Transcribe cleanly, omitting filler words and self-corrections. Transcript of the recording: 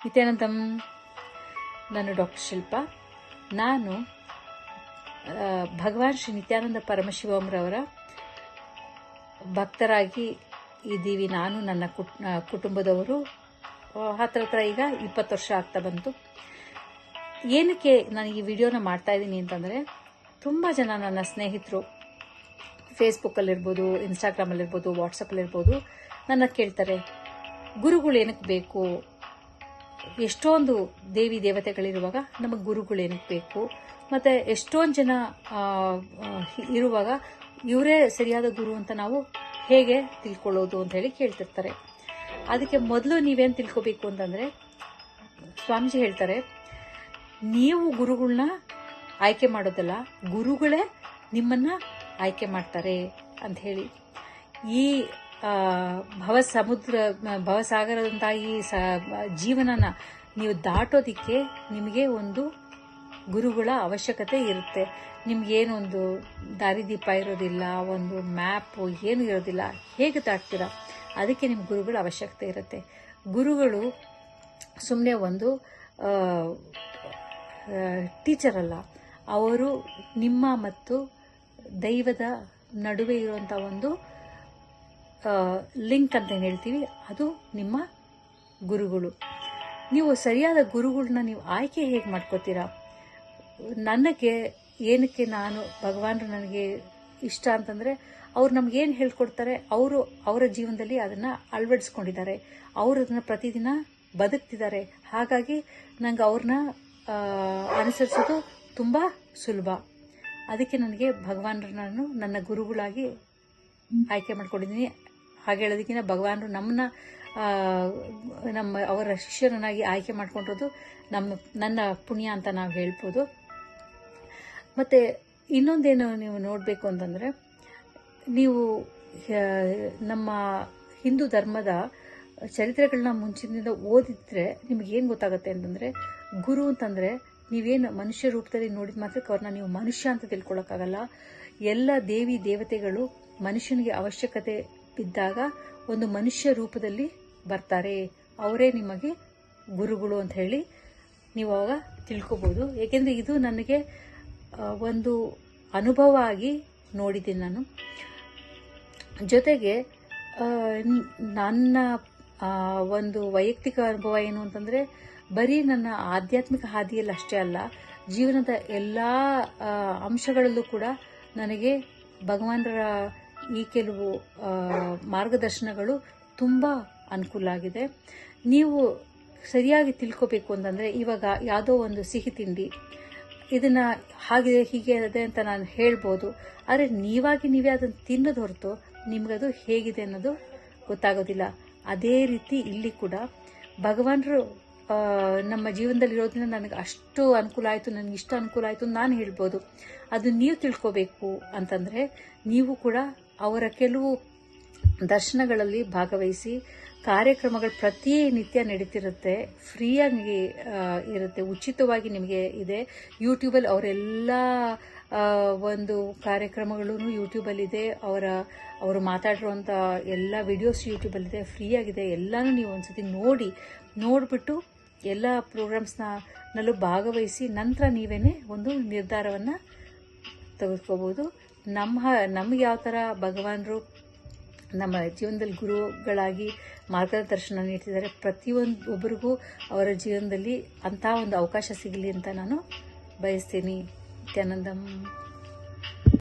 ನಿತ್ಯಾನಂದಂ. ನಾನು ಡಾಕ್ಟರ್ ಶಿಲ್ಪಾ. ನಾನು ಭಗವಾನ್ ಶ್ರೀ ನಿತ್ಯಾನಂದ ಪರಮಶಿವಂರವರ ಭಕ್ತರಾಗಿ ಇದ್ದೀವಿ. ನಾನು ನನ್ನ ಕುಟುಂಬದವರು ಹತ್ರ ಈಗ 20 ವರ್ಷ ಆಗ್ತಾ ಬಂತು. ಏನಕ್ಕೆ ನಾನು ಈ ವಿಡಿಯೋನ ಮಾಡ್ತಾ ಇದ್ದೀನಿ ಅಂತಂದರೆ, ತುಂಬ ಜನ ನನ್ನ ಸ್ನೇಹಿತರು ಫೇಸ್ಬುಕ್ಕಲ್ಲಿರ್ಬೋದು, ಇನ್ಸ್ಟಾಗ್ರಾಮಲ್ಲಿರ್ಬೋದು, ವಾಟ್ಸಪ್ಪಲ್ಲಿರ್ಬೋದು ನನ್ನ ಕೇಳ್ತಾರೆ, ಗುರುಗಳು ಏನಕ್ಕೆ ಬೇಕು? ಎಷ್ಟೊಂದು ದೇವಿ ದೇವತೆಗಳಿರುವಾಗ ನಮಗೆ ಗುರುಗಳು ಏನಕ್ಕೆ ಬೇಕು? ಮತ್ತು ಎಷ್ಟೊಂದು ಜನ ಇರುವಾಗ ಇವರೇ ಸರಿಯಾದ ಗುರು ಅಂತ ನಾವು ಹೇಗೆ ತಿಳ್ಕೊಳ್ಳೋದು ಅಂತ ಹೇಳಿ ಕೇಳ್ತಿರ್ತಾರೆ. ಅದಕ್ಕೆ ಮೊದಲು ನೀವೇನು ತಿಳ್ಕೊಬೇಕು ಅಂತಂದರೆ, ಸ್ವಾಮೀಜಿ ಹೇಳ್ತಾರೆ, ನೀವು ಗುರುಗಳನ್ನ ಆಯ್ಕೆ ಮಾಡೋದಲ್ಲ, ಗುರುಗಳೇ ನಿಮ್ಮನ್ನು ಆಯ್ಕೆ ಮಾಡ್ತಾರೆ ಅಂತ ಹೇಳಿ. ಈ ಭವಸಾಗರದಂತಹ ಈ ಜೀವನನ ನೀವು ದಾಟೋದಿಕ್ಕೆ ನಿಮಗೆ ಒಂದು ಗುರುಗಳ ಅವಶ್ಯಕತೆ ಇರುತ್ತೆ. ನಿಮ್ಗೇನೊಂದು ದಾರಿದೀಪ ಇರೋದಿಲ್ಲ, ಒಂದು ಮ್ಯಾಪು ಏನು ಇರೋದಿಲ್ಲ. ಹೇಗೆ ದಾಟ್ತೀರಾ? ಅದಕ್ಕೆ ನಿಮ್ಮ ಗುರುಗಳ ಅವಶ್ಯಕತೆ ಇರುತ್ತೆ. ಗುರುಗಳು ಸುಮ್ಮನೆ ಒಂದು ಟೀಚರ್ ಅಲ್ಲ, ಅವರು ನಿಮ್ಮ ಮತ್ತು ದೈವದ ನಡುವೆ ಇರುವಂಥ ಒಂದು ಲಿಂಕ್ ಅಂತ ಏನು ಹೇಳ್ತೀವಿ, ಅದು ನಿಮ್ಮ ಗುರುಗಳು. ನೀವು ಸರಿಯಾದ ಗುರುಗಳನ್ನ ನೀವು ಆಯ್ಕೆ ಹೇಗೆ ಮಾಡ್ಕೋತೀರಾ? ನನಗೆ ಏನಕ್ಕೆ ಭಗವಾನರು ನನಗೆ ಇಷ್ಟ ಅಂತಂದರೆ, ಅವ್ರು ನಮಗೇನು ಹೇಳ್ಕೊಡ್ತಾರೆ, ಅವರ ಜೀವನದಲ್ಲಿ ಅದನ್ನು ಅಳವಡಿಸ್ಕೊಂಡಿದ್ದಾರೆ, ಅವರು ಅದನ್ನು ಪ್ರತಿದಿನ ಬದುಕ್ತಿದ್ದಾರೆ. ಹಾಗಾಗಿ ನಂಗೆ ಅವ್ರನ್ನ ಅನುಸರಿಸೋದು ತುಂಬ ಸುಲಭ. ಅದಕ್ಕೆ ನನಗೆ ಭಗವಾನರು ನಾನು ನನ್ನ ಗುರುಗಳಾಗಿ ಆಯ್ಕೆ ಮಾಡ್ಕೊಂಡಿದ್ದೀನಿ. ಹಾಗೆ ಹೇಳೋದಕ್ಕಿಂತ ಭಗವಾನರು ಅವರ ಶಿಷ್ಯರನ್ನಾಗಿ ಆಯ್ಕೆ ಮಾಡ್ಕೊಂಡಿರೋದು ನನ್ನ ಪುಣ್ಯ ಅಂತ ನಾವು ಹೇಳ್ಬೋದು. ಮತ್ತು ಇನ್ನೊಂದೇನು ನೀವು ನೋಡಬೇಕು ಅಂತಂದರೆ, ನೀವು ನಮ್ಮ ಹಿಂದೂ ಧರ್ಮದ ಚರಿತ್ರೆಗಳನ್ನ ಮುಂಚಿನಿಂದ ಓದಿದ್ರೆ ನಿಮಗೇನು ಗೊತ್ತಾಗುತ್ತೆ ಅಂತಂದರೆ, ಗುರು ಅಂತಂದರೆ ನೀವೇನು ಮನುಷ್ಯ ರೂಪದಲ್ಲಿ ನೋಡಿದ ಮಾತ್ರಕ್ಕೆ ಅವ್ರನ್ನ ನೀವು ಮನುಷ್ಯ ಅಂತ ತಿಳ್ಕೊಳ್ಳೋಕ್ಕಾಗಲ್ಲ. ಎಲ್ಲ ದೇವಿ ದೇವತೆಗಳು ಮನುಷ್ಯನಿಗೆ ಅವಶ್ಯಕತೆ ಬಿದ್ದಾಗ ಒಂದು ಮನುಷ್ಯ ರೂಪದಲ್ಲಿ ಬರ್ತಾರೆ, ಅವರೇ ನಿಮಗೆ ಗುರುಗಳು ಅಂತ ಹೇಳಿ ನೀವು ಅವಾಗ ತಿಳ್ಕೊಬೋದು. ಏಕೆಂದರೆ ಇದು ನನಗೆ ಒಂದು ಅನುಭವ ಆಗಿ ನೋಡಿದ್ದೀನಿ ನಾನು. ಜೊತೆಗೆ ನನ್ನ ಒಂದು ವೈಯಕ್ತಿಕ ಅನುಭವ ಏನು ಅಂತಂದರೆ, ಬರೀ ನನ್ನ ಆಧ್ಯಾತ್ಮಿಕ ಹಾದಿಯಲ್ಲಿ ಅಷ್ಟೇ ಅಲ್ಲ, ಜೀವನದ ಎಲ್ಲ ಅಂಶಗಳಲ್ಲೂ ಕೂಡ ನನಗೆ ಭಗವಾನರ ಈ ಕೆಲವು ಮಾರ್ಗದರ್ಶನಗಳು ತುಂಬ ಅನುಕೂಲ ಆಗಿದೆ. ನೀವು ಸರಿಯಾಗಿ ತಿಳ್ಕೊಬೇಕು ಅಂತಂದರೆ, ಇವಾಗ ಯಾವುದೋ ಒಂದು ಸಿಹಿ ತಿಂಡಿ, ಇದನ್ನು ಹಾಗಿದೆ ಹೀಗೆ ಇದೆ ಅಂತ ನಾನು ಹೇಳ್ಬೋದು, ಆದರೆ ನೀವೇ ಅದನ್ನು ತಿನ್ನೋದು ಹೊರತು ನಿಮಗದು ಹೇಗಿದೆ ಅನ್ನೋದು ಗೊತ್ತಾಗೋದಿಲ್ಲ. ಅದೇ ರೀತಿ ಇಲ್ಲಿ ಕೂಡ ಭಗವಾನರು ನಮ್ಮ ಜೀವನದಲ್ಲಿರೋದ್ರಿಂದ ನನಗೆ ಅಷ್ಟು ಅನುಕೂಲ ಆಯಿತು, ನನಗೆ ಇಷ್ಟು ಅನುಕೂಲ ಆಯಿತು ನಾನು ಹೇಳ್ಬೋದು. ಅದು ನೀವು ತಿಳ್ಕೋಬೇಕು ಅಂತಂದರೆ, ನೀವು ಕೂಡ ಅವರ ಕೆಲವು ದರ್ಶನಗಳಲ್ಲಿ ಭಾಗವಹಿಸಿ. ಕಾರ್ಯಕ್ರಮಗಳು ಪ್ರತಿನಿತ್ಯ ನಡೀತಿರುತ್ತೆ, ಫ್ರೀಯಾಗಿ ಇರುತ್ತೆ, ಉಚಿತವಾಗಿ ನಿಮಗೆ ಇದೆ. ಯೂಟ್ಯೂಬಲ್ಲಿ ಅವರೆಲ್ಲ ಒಂದು ಕಾರ್ಯಕ್ರಮಗಳೂ ಯೂಟ್ಯೂಬಲ್ಲಿದೆ. ಅವರು ಮಾತಾಡಿರುವಂಥ ಎಲ್ಲ ವಿಡಿಯೋಸ್ ಯೂಟ್ಯೂಬಲ್ಲಿದೆ, ಫ್ರೀಯಾಗಿದೆ. ಎಲ್ಲನೂ ನೀವು ಒಂದ್ಸತಿ ನೋಡಿಬಿಟ್ಟು ಎಲ್ಲ ಪ್ರೋಗ್ರಾಮ್ಸ್ನಲ್ಲೂ ಭಾಗವಹಿಸಿ ನಂತರ ನೀವೇ ಒಂದು ನಿರ್ಧಾರವನ್ನು ತೆಗೆದುಕೋಬೋದು. ನಮಗೆ ಯಾವ ಥರ ಭಗವಾನರು ನಮ್ಮ ಜೀವನದಲ್ಲಿ ಗುರುಗಳಾಗಿ ಮಾರ್ಗದರ್ಶನ ನೀಡ್ತಿದ್ದಾರೆ, ಒಬ್ಬರಿಗೂ ಅವರ ಜೀವನದಲ್ಲಿ ಅಂಥ ಒಂದು ಅವಕಾಶ ಸಿಗಲಿ ಅಂತ ನಾನು ಬಯಸ್ತೀನಿ. ನಿತ್ಯಾನಂದಂ.